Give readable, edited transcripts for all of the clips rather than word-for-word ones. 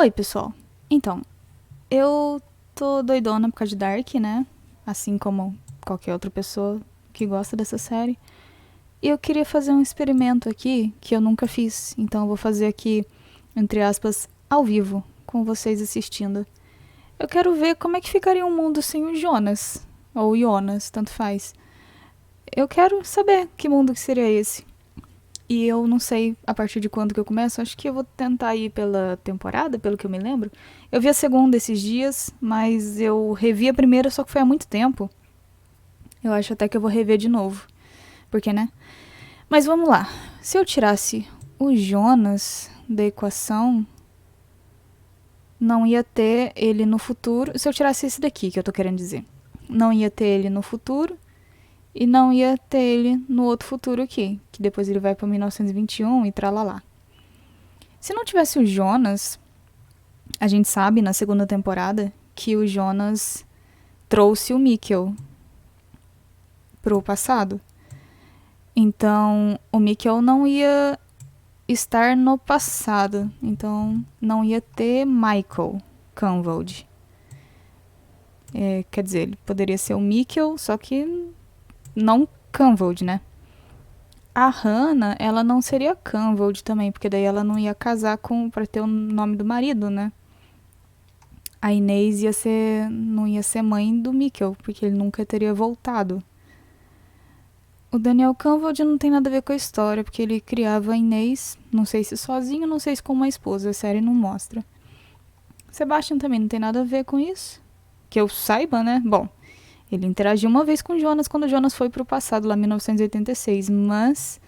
Oi, pessoal. Então, eu tô doidona por causa de Dark, né? Assim como qualquer outra pessoa que gosta dessa série. E eu queria fazer um experimento aqui que eu nunca fiz. Então eu vou fazer aqui, entre aspas, ao vivo, com vocês assistindo. Eu quero ver como é que ficaria um mundo sem o Jonas. Ou Jonas, tanto faz. Eu quero saber que mundo que seria esse. E eu não sei a partir de quando que eu começo. Acho que eu vou tentar ir pela temporada, pelo que eu me lembro. Eu vi a segunda esses dias, mas eu revi a primeira, só que foi há muito tempo. Eu acho até que eu vou rever de novo. Porque, né? Mas vamos lá. Se eu tirasse o Jonas da equação, não ia ter ele no futuro. Se eu tirasse esse daqui, que eu tô querendo dizer. Não ia ter ele no futuro. E não ia ter ele no outro futuro aqui. Que depois ele vai pra 1921 e tralalá. Se não tivesse o Jonas, a gente sabe na segunda temporada que o Jonas trouxe o Mikkel pro passado. Então, o Mikkel não ia estar no passado. Então, não ia ter Michael Canvold. Quer dizer, ele poderia ser o Mikkel, só que não Canvold, né? A Hannah, ela não seria Canvold também, porque daí ela não ia casar pra ter o nome do marido, né? A Inês não ia ser mãe do Mikkel, porque ele nunca teria voltado. O Daniel Canvold não tem nada a ver com a história, porque ele criava a Inês, não sei se sozinho, não sei se com uma esposa, a série não mostra. Sebastian também não tem nada a ver com isso, que eu saiba, né? Bom, ele interagiu uma vez com o Jonas quando o Jonas foi pro passado, lá em 1986, mas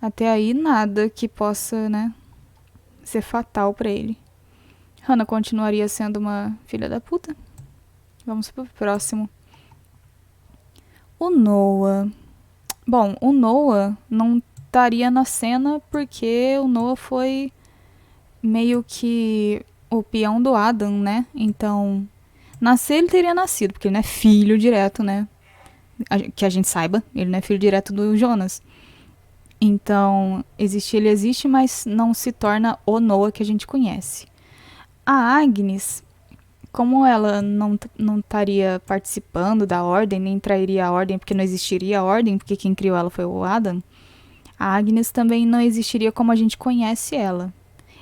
até aí nada que possa, né, ser fatal pra ele. Hannah continuaria sendo uma filha da puta. Vamos pro próximo. O Noah. Bom, o Noah não estaria na cena porque o Noah foi meio que o peão do Adam, né? Então, nascer ele teria nascido, porque ele não é filho direto, né? Que a gente saiba, ele não é filho direto do Jonas. Então, ele existe, mas não se torna o Noah que a gente conhece. A Agnes, como ela não estaria participando da ordem, nem trairia a ordem, porque não existiria a ordem, porque quem criou ela foi o Adam, a Agnes também não existiria como a gente conhece ela.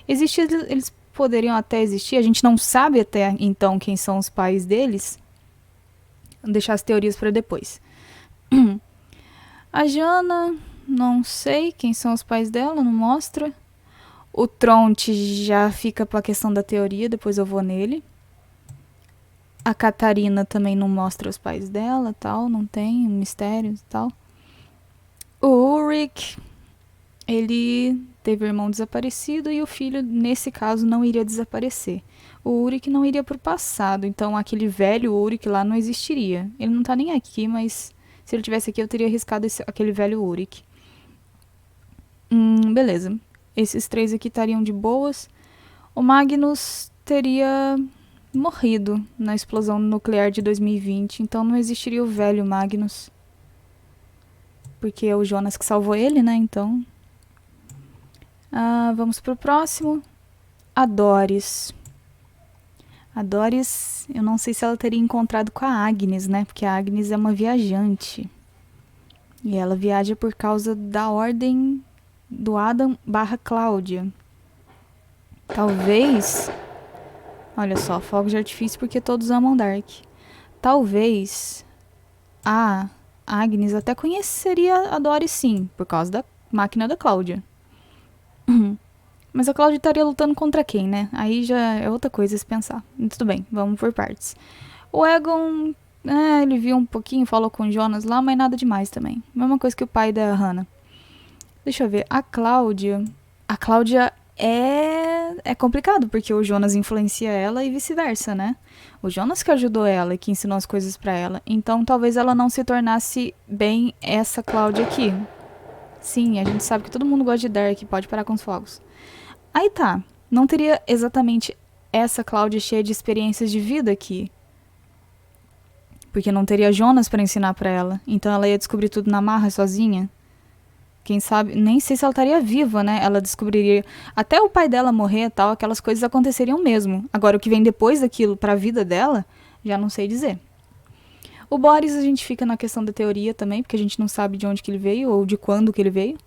Eles poderiam até existir, a gente não sabe até então quem são os pais deles. Vou deixar as teorias para depois. A Jana, não sei quem são os pais dela, não mostra. O Tronte já fica pra questão da teoria, depois eu vou nele. A Catarina também não mostra os pais dela, tal, não tem mistérios e tal. O Ulrich, ele teve o irmão desaparecido e o filho, nesse caso, não iria desaparecer. O Ulrich não iria pro passado, então aquele velho Ulrich lá não existiria. Ele não tá nem aqui, mas se ele tivesse aqui eu teria arriscado aquele velho Ulrich. Beleza. Esses três aqui estariam de boas. O Magnus teria morrido na explosão nuclear de 2020, então não existiria o velho Magnus. Porque é o Jonas que salvou ele, né? Então. Vamos pro próximo. A Doris. A Doris, eu não sei se ela teria encontrado com a Agnes, né? Porque a Agnes é uma viajante. E ela viaja por causa da ordem do Adam / Cláudia. Talvez. Olha só, fogo de artifício porque todos amam Dark. Talvez a Agnes até conheceria a Doris sim, por causa da máquina da Cláudia. Mas a Cláudia estaria lutando contra quem, né? Aí já é outra coisa se pensar. Tudo bem, vamos por partes. O Egon, ele viu um pouquinho, falou com o Jonas lá, mas nada demais também. Mesma coisa que o pai da Hannah. Deixa eu ver, a Cláudia é complicado, porque o Jonas influencia ela e vice-versa, né? O Jonas que ajudou ela e que ensinou as coisas pra ela. Então talvez ela não se tornasse bem essa Cláudia aqui. Sim, a gente sabe que todo mundo gosta de Dark, pode parar com os fogos. Aí tá, não teria exatamente essa Cláudia cheia de experiências de vida aqui. Porque não teria Jonas pra ensinar pra ela. Então ela ia descobrir tudo na marra sozinha. Quem sabe, nem sei se ela estaria viva, né? Ela descobriria. Até o pai dela morrer e tal, aquelas coisas aconteceriam mesmo. Agora, o que vem depois daquilo pra vida dela, já não sei dizer. O Boris, a gente fica na questão da teoria também, porque a gente não sabe de onde que ele veio ou de quando que ele veio.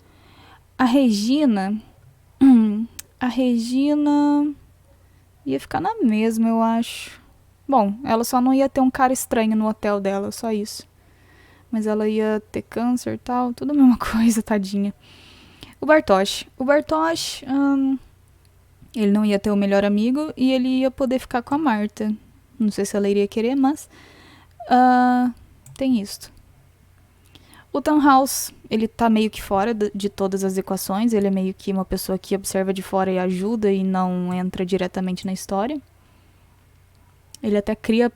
A Regina. A Regina. Ia ficar na mesma, eu acho. Bom, ela só não ia ter um cara estranho no hotel dela, só isso. Mas ela ia ter câncer e tal, tudo a mesma coisa, tadinha. O Bartosz. O Bartosz, ele não ia ter o melhor amigo e ele ia poder ficar com a Marta. Não sei se ela iria querer, mas tem isto. O Tannhaus, ele tá meio que fora de todas as equações. Ele é meio que uma pessoa que observa de fora e ajuda e não entra diretamente na história. Ele até cria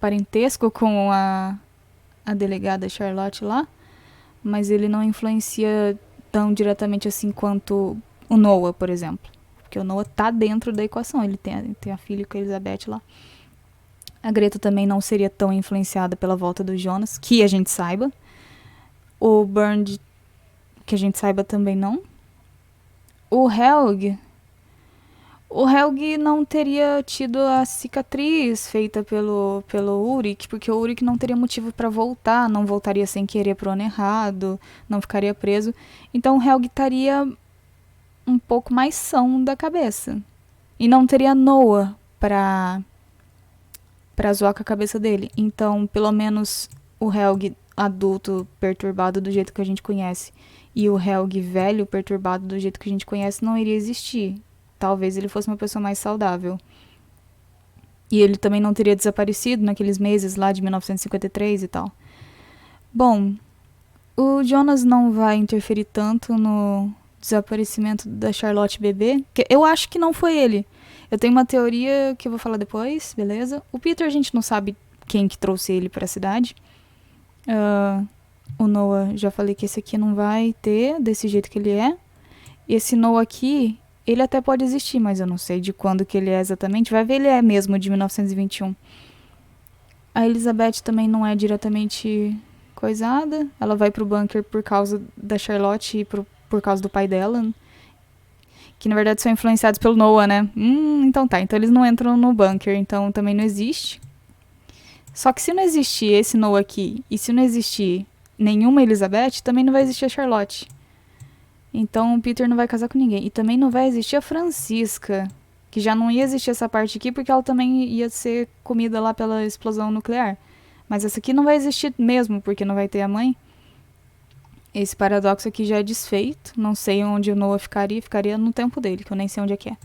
parentesco com a delegada Charlotte lá, mas ele não influencia tão diretamente assim quanto o Noah, por exemplo. Porque o Noah tá dentro da equação, ele tem a filha com a Elizabeth lá. A Greta também não seria tão influenciada pela volta do Jonas, que a gente saiba. O Bernd, que a gente saiba também não. O Helg não teria tido a cicatriz feita pelo Ulrich, porque o Ulrich não teria motivo para voltar, não voltaria sem querer pro ano errado, não ficaria preso. Então o Helg estaria um pouco mais são da cabeça. E não teria Noah pra zoar com a cabeça dele. Então, pelo menos o Helg adulto perturbado do jeito que a gente conhece e o Helg velho perturbado do jeito que a gente conhece não iria existir. Talvez ele fosse uma pessoa mais saudável. E ele também não teria desaparecido naqueles meses lá de 1953 e tal. Bom, o Jonas não vai interferir tanto no desaparecimento da Charlotte bebê. Que eu acho que não foi ele. Eu tenho uma teoria que eu vou falar depois, beleza? O Peter a gente não sabe quem que trouxe ele para a cidade. O Noah, já falei que esse aqui não vai ter desse jeito que ele é. Esse Noah aqui, ele até pode existir, mas eu não sei de quando que ele é exatamente. Vai ver, ele é mesmo de 1921. A Elizabeth também não é diretamente coisada. Ela vai pro bunker por causa da Charlotte e por causa do pai dela. Que na verdade são influenciados pelo Noah, né? Então tá. Então eles não entram no bunker, então também não existe. Só que se não existir esse Noah aqui, e se não existir nenhuma Elizabeth, também não vai existir a Charlotte. Então o Peter não vai casar com ninguém. E também não vai existir a Francisca, que já não ia existir essa parte aqui, porque ela também ia ser comida lá pela explosão nuclear. Mas essa aqui não vai existir mesmo, porque não vai ter a mãe. Esse paradoxo aqui já é desfeito. Não sei onde o Noah ficaria. Ficaria no tempo dele, que eu nem sei onde é que é.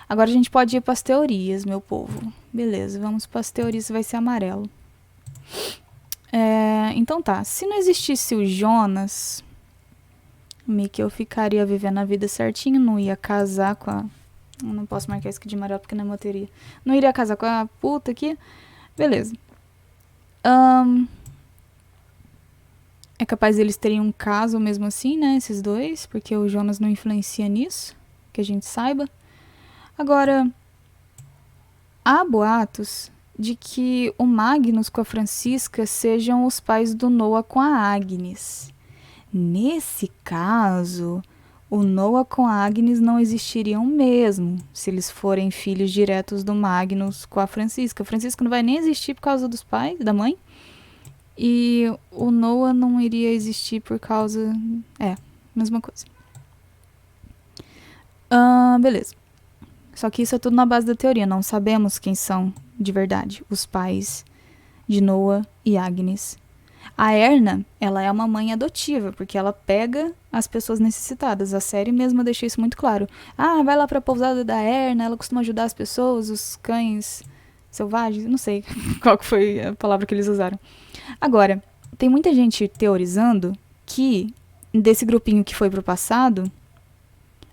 Agora a gente pode ir para as teorias, meu povo. Beleza, vamos para as teorias, vai ser amarelo. Então tá, se não existisse o Jonas, Mikkel ficaria vivendo a vida certinho, não ia casar com a... Eu não posso marcar isso aqui de amarelo porque não é uma teoria. Não iria casar com a puta aqui. Beleza. É capaz eles terem um caso mesmo assim, né, esses dois, porque o Jonas não influencia nisso, que a gente saiba. Agora, há boatos de que o Magnus com a Francisca sejam os pais do Noah com a Agnes. Nesse caso, o Noah com a Agnes não existiriam mesmo, se eles forem filhos diretos do Magnus com a Francisca. A Francisca não vai nem existir por causa dos pais, da mãe. E o Noah não iria existir por causa... mesma coisa. Beleza. Só que isso é tudo na base da teoria. Não sabemos quem são, de verdade, os pais de Noah e Agnes. A Erna, ela é uma mãe adotiva, porque ela pega as pessoas necessitadas. A série mesmo deixa isso muito claro. Vai lá pra pousada da Erna, ela costuma ajudar as pessoas, os cães selvagens, não sei qual que foi a palavra que eles usaram. Agora, tem muita gente teorizando que desse grupinho que foi pro passado...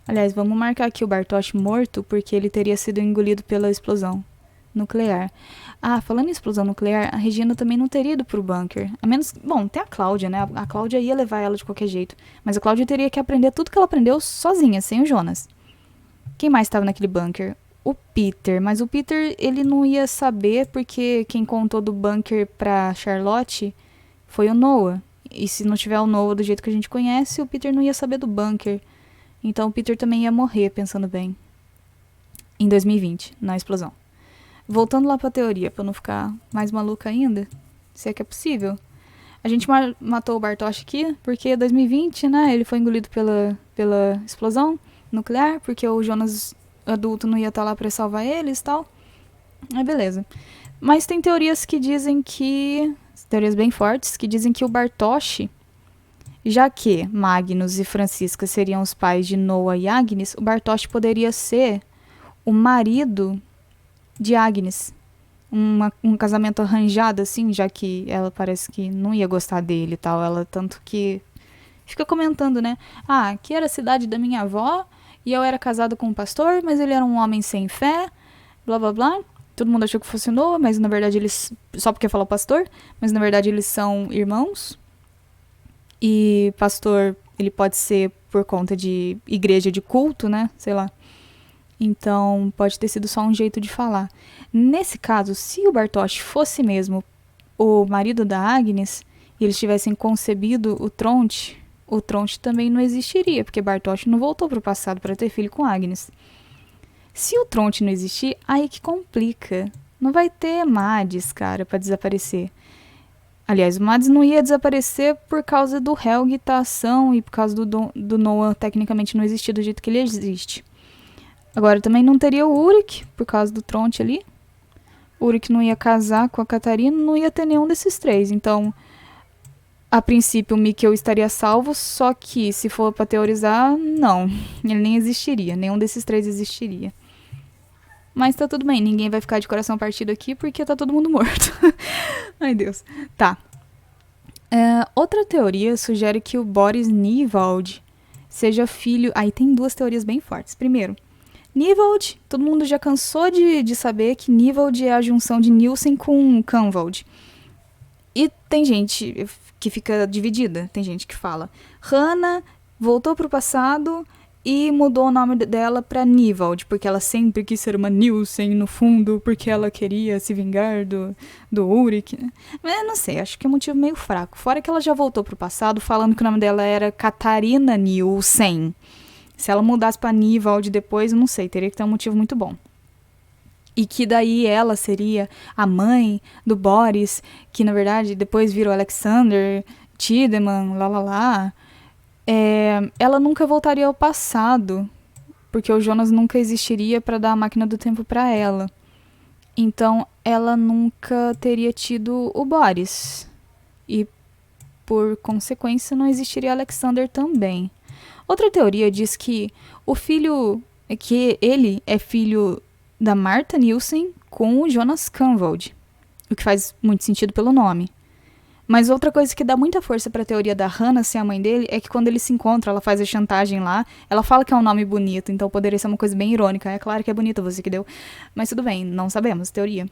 Aliás, vamos marcar aqui o Bartosz morto, porque ele teria sido engolido pela explosão nuclear. Falando em explosão nuclear, a Regina também não teria ido pro bunker. A menos... Bom, tem a Cláudia, né? A Cláudia ia levar ela de qualquer jeito. Mas a Cláudia teria que aprender tudo que ela aprendeu sozinha, sem o Jonas. Quem mais estava naquele bunker? O Peter. Mas o Peter, ele não ia saber, porque quem contou do bunker pra Charlotte foi o Noah. E se não tiver o Noah do jeito que a gente conhece, o Peter não ia saber do bunker. Então o Peter também ia morrer, pensando bem. Em 2020, na explosão. Voltando lá pra teoria, pra não ficar mais maluca ainda, se é que é possível. A gente matou o Bartosz aqui, porque 2020, né, ele foi engolido pela explosão nuclear, porque o Jonas adulto não ia estar lá pra salvar eles e tal. Aí beleza. Mas tem teorias que dizem que... teorias bem fortes, que dizem que o Bartosz, já que Magnus e Francisca seriam os pais de Noah e Agnes, o Bartosz poderia ser o marido de Agnes. Um casamento arranjado, assim, já que ela parece que não ia gostar dele e tal. Ela tanto que fica comentando, né? Ah, aqui era a cidade da minha avó e eu era casada com um pastor, mas ele era um homem sem fé, blá blá blá. Todo mundo achou que fosse Noah, mas na verdade eles... só porque falou pastor, mas na verdade eles são irmãos. E pastor, ele pode ser por conta de igreja de culto, né? Sei lá. Então, pode ter sido só um jeito de falar. Nesse caso, se o Bartosz fosse mesmo o marido da Agnes, e eles tivessem concebido o Tronte também não existiria, porque Bartosz não voltou para o passado para ter filho com Agnes. Se o Tronte não existir, aí que complica. Não vai ter Mads, cara, para desaparecer. Aliás, o Mads não ia desaparecer por causa do Helg tá ação e por causa do Noah tecnicamente não existir do jeito que ele existe. Agora, também não teria o Ulrich, por causa do Tronte ali. O Ulrich não ia casar com a Catarina, não ia ter nenhum desses três. Então, a princípio, o Mikkel estaria salvo, só que, se for pra teorizar, não. Ele nem existiria, nenhum desses três existiria. Mas tá tudo bem, ninguém vai ficar de coração partido aqui, porque tá todo mundo morto. Ai, Deus. Tá. Outra teoria sugere que o Boris Nivald seja filho... Aí tem duas teorias bem fortes. Primeiro, Nivald, todo mundo já cansou de saber que Nivald é a junção de Nielsen com Canvald. E tem gente que fica dividida. Tem gente que fala, Hannah voltou pro passado e mudou o nome dela pra Nivald, porque ela sempre quis ser uma Nielsen no fundo, porque ela queria se vingar do Ulrich. Né? Mas não sei, acho que é um motivo meio fraco. Fora que ela já voltou pro passado falando que o nome dela era Catarina Nielsen. Se ela mudasse pra Nivald depois, eu não sei, teria que ter um motivo muito bom. E que daí ela seria a mãe do Boris, que na verdade depois virou Alexander, Tiedemann, lá. Ela nunca voltaria ao passado, porque o Jonas nunca existiria para dar a máquina do tempo para ela. Então ela nunca teria tido o Boris. E por consequência não existiria Alexander também. Outra teoria diz que ele é filho da Martha Nielsen com o Jonas Canvald, o que faz muito sentido pelo nome. Mas outra coisa que dá muita força pra teoria da Hannah ser a mãe dele é que quando eles se encontram, ela faz a chantagem lá, ela fala que é um nome bonito, então poderia ser uma coisa bem irônica. É claro que é bonito, você que deu. Mas tudo bem, não sabemos, teoria.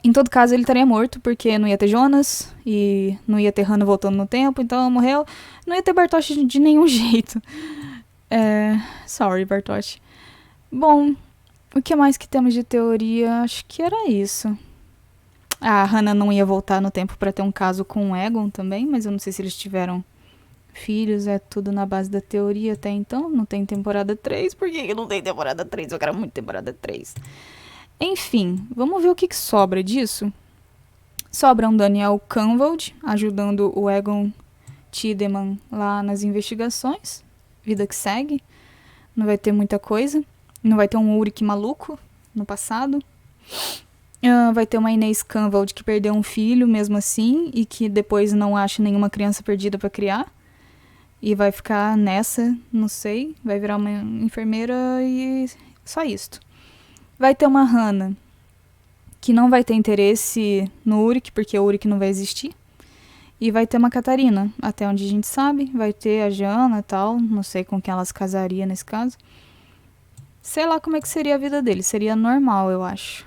Em todo caso, ele estaria morto, porque não ia ter Jonas, e não ia ter Hannah voltando no tempo, então morreu. Não ia ter Bartosz de nenhum jeito. Sorry, Bartosz. Bom, o que mais que temos de teoria? Acho que era isso. A Hannah não ia voltar no tempo pra ter um caso com o Egon também, mas eu não sei se eles tiveram filhos, é tudo na base da teoria até então. Não tem temporada 3, por que não tem temporada 3? Eu quero muito temporada 3. Enfim, vamos ver o que sobra disso. Sobra um Daniel Canvald ajudando o Egon Tiedemann lá nas investigações. Vida que segue. Não vai ter muita coisa. Não vai ter um Ulrich maluco no passado. Vai ter uma Inês Canvald que perdeu um filho mesmo assim e que depois não acha nenhuma criança perdida pra criar. E vai ficar nessa, não sei. Vai virar uma enfermeira e só isto. Vai ter uma Hannah que não vai ter interesse no Ulrich, porque o Ulrich não vai existir. E vai ter uma Catarina, até onde a gente sabe. Vai ter a Jana e tal. Não sei com quem elas casariam nesse caso. Sei lá como é que seria a vida dele. Seria normal, eu acho.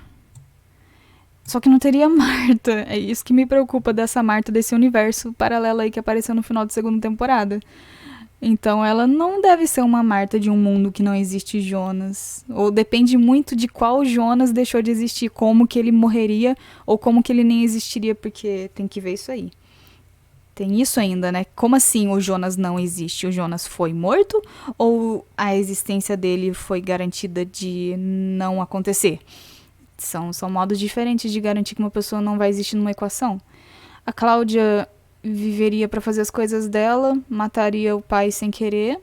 Só que não teria Marta. É isso que me preocupa dessa Marta, desse universo paralelo aí que apareceu no final da segunda temporada. Então ela não deve ser uma Marta de um mundo que não existe Jonas. Ou depende muito de qual Jonas deixou de existir. Como que ele morreria ou como que ele nem existiria, porque tem que ver isso aí. Tem isso ainda, né? Como assim o Jonas não existe? O Jonas foi morto ou a existência dele foi garantida de não acontecer? São modos diferentes de garantir que uma pessoa não vai existir numa equação. A Cláudia viveria para fazer as coisas dela, mataria o pai sem querer.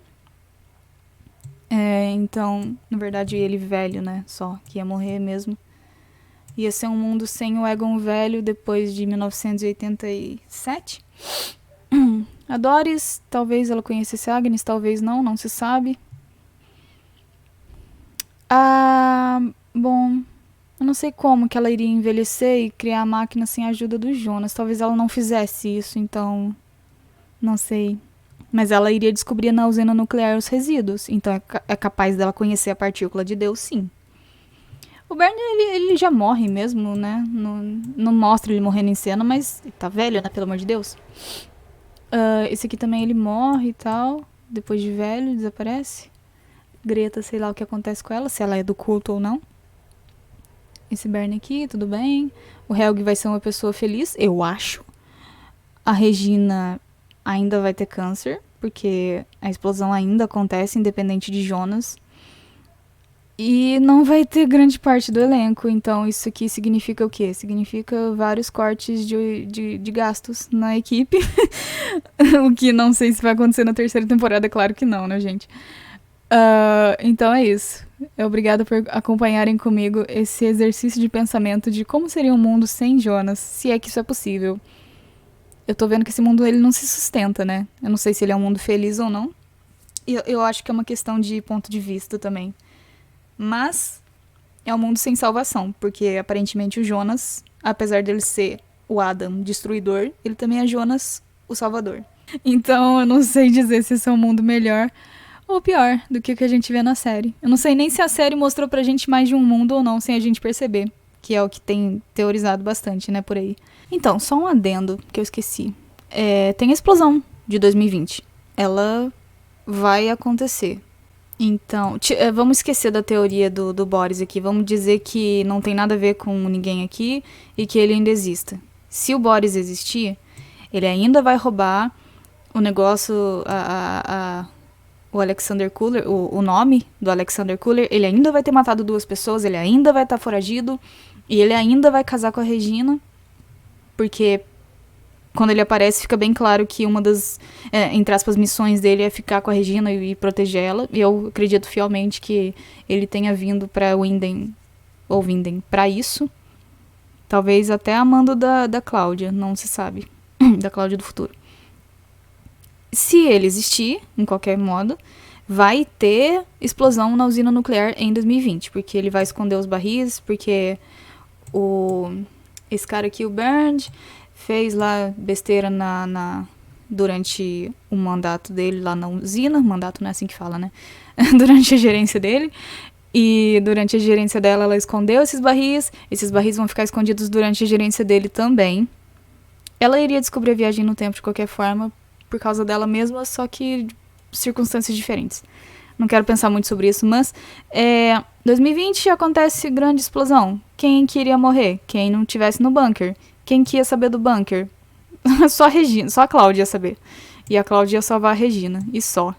Então, na verdade, ele velho, né? Só que ia morrer mesmo. Ia ser um mundo sem o Egon velho depois de 1987. A Doris, talvez ela conhecesse a Agnes, talvez não se sabe. Bom, eu não sei como que ela iria envelhecer e criar a máquina sem a ajuda do Jonas. Talvez ela não fizesse isso, então não sei. Mas ela iria descobrir na usina nuclear os resíduos, então é capaz dela conhecer a partícula de Deus, sim. O Bernie, ele já morre mesmo, né? Não mostra ele morrendo em cena, mas ele tá velho, né? Pelo amor de Deus. Esse aqui também ele morre e tal. Depois de velho, desaparece. Greta, sei lá o que acontece com ela, se ela é do culto ou não. Esse Bernie aqui, tudo bem. O Helg vai ser uma pessoa feliz, eu acho. A Regina ainda vai ter câncer, porque a explosão ainda acontece, independente de Jonas. E não vai ter grande parte do elenco, então isso aqui significa o quê? Significa vários cortes de gastos na equipe. O que não sei se vai acontecer na terceira temporada, claro que não, né, gente? Então é isso. Obrigada por acompanharem comigo esse exercício de pensamento de como seria um mundo sem Jonas, se é que isso é possível. Eu tô vendo que esse mundo ele não se sustenta, né? Eu não sei se ele é um mundo feliz ou não. Eu acho que é uma questão de ponto de vista também. Mas é um mundo sem salvação, porque aparentemente o Jonas, apesar dele ser o Adam destruidor, ele também é Jonas o salvador. Então eu não sei dizer se esse é um mundo melhor ou pior do que o que a gente vê na série. Eu não sei nem se a série mostrou pra gente mais de um mundo ou não, sem a gente perceber, que é o que tem teorizado bastante, né, por aí. Então, só um adendo que eu esqueci. Tem a explosão de 2020. Ela vai acontecer. Então, vamos esquecer da teoria do Boris aqui. Vamos dizer que não tem nada a ver com ninguém aqui e que ele ainda exista. Se o Boris existir, ele ainda vai roubar o negócio, o Alexander Kuller, o nome do Alexander Kuller. Ele ainda vai ter matado 2 pessoas, ele ainda vai estar foragido e ele ainda vai casar com a Regina, porque quando ele aparece, fica bem claro que uma das, entre aspas, missões dele é ficar com a Regina e proteger ela. E eu acredito fielmente que ele tenha vindo pra Winden, ou Winden, pra isso. Talvez até amando da Cláudia, não se sabe. Da Cláudia do futuro. Se ele existir, em qualquer modo, vai ter explosão na usina nuclear em 2020. Porque ele vai esconder os barris, porque esse cara aqui, o Bernd, fez lá besteira durante o mandato dele lá na usina. Mandato não é assim que fala, né? Durante a gerência dele. E durante a gerência dela, ela escondeu esses barris. Esses barris vão ficar escondidos durante a gerência dele também. Ela iria descobrir a viagem no tempo de qualquer forma, por causa dela mesma, só que de circunstâncias diferentes. Não quero pensar muito sobre isso, mas 2020 acontece grande explosão. Quem que iria morrer? Quem não estivesse no bunker. Quem que ia saber do bunker? Só a Regina, só a Cláudia ia saber. E a Cláudia ia salvar a Regina, e só.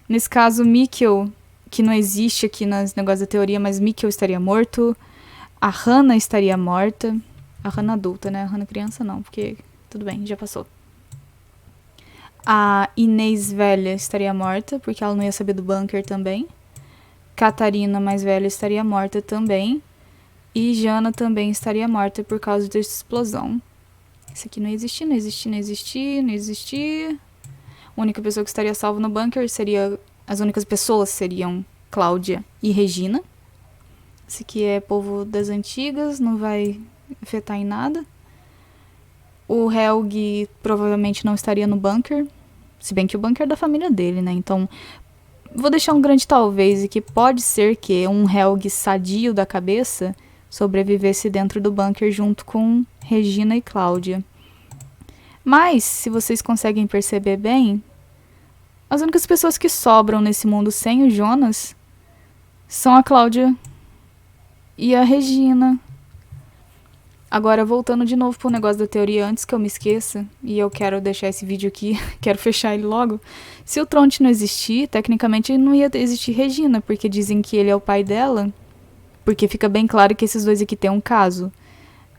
Nesse caso, Mikkel, que não existe aqui nos negócios da teoria, mas Mikkel estaria morto. A Hannah estaria morta. A Hannah adulta, né? A Hannah criança não, porque tudo bem, já passou. A Inês velha estaria morta, porque ela não ia saber do bunker também. Catarina, mais velha, estaria morta também. E Jana também estaria morta por causa dessa explosão. Isso aqui não existia, não existia, não existia, não existia. A única pessoa que estaria salva no bunker seria... As únicas pessoas seriam Cláudia e Regina. Esse aqui é povo das antigas, não vai afetar em nada. O Helg provavelmente não estaria no bunker. Se bem que o bunker é da família dele, né? Então, vou deixar um grande talvez, e que pode ser que um Helg sadio da cabeça sobrevivesse dentro do bunker junto com Regina e Cláudia. Mas, se vocês conseguem perceber bem, as únicas pessoas que sobram nesse mundo sem o Jonas são a Cláudia e a Regina. Agora, voltando de novo pro negócio da teoria, antes que eu me esqueça, e eu quero deixar esse vídeo aqui, quero fechar ele logo. Se o Tronte não existir, tecnicamente não ia existir Regina, porque dizem que ele é o pai dela, porque fica bem claro que esses dois aqui têm um caso.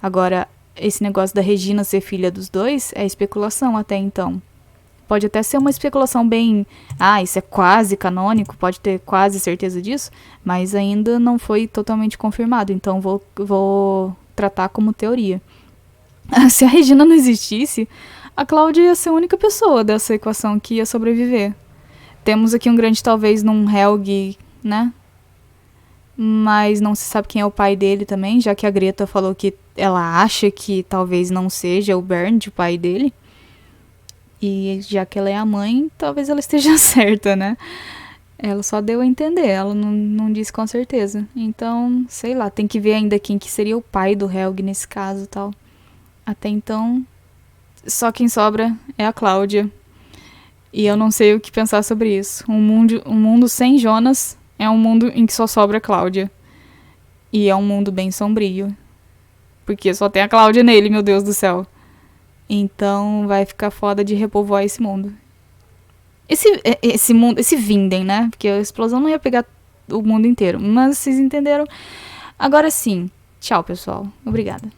Agora, esse negócio da Regina ser filha dos dois é especulação até então. Pode até ser uma especulação bem... Ah, isso é quase canônico, pode ter quase certeza disso, mas ainda não foi totalmente confirmado, então vou tratar como teoria. Se a Regina não existisse, a Cláudia ia ser a única pessoa dessa equação que ia sobreviver. Temos aqui um grande talvez num Helg, né? Mas não se sabe quem é o pai dele também, já que a Greta falou que ela acha que talvez não seja o Bernd, o pai dele. E já que ela é a mãe, talvez ela esteja certa, né? Ela só deu a entender, ela não disse com certeza. Então, sei lá, tem que ver ainda quem que seria o pai do Helg nesse caso e tal. Até então, só quem sobra é a Cláudia. E eu não sei o que pensar sobre isso. Um mundo sem Jonas é um mundo em que só sobra a Cláudia. E é um mundo bem sombrio. Porque só tem a Cláudia nele, meu Deus do céu. Então vai ficar foda de repovoar esse mundo. Esse mundo, esse Vinden, né? Porque a explosão não ia pegar o mundo inteiro. Mas vocês entenderam. Agora sim. Tchau, pessoal. Obrigada.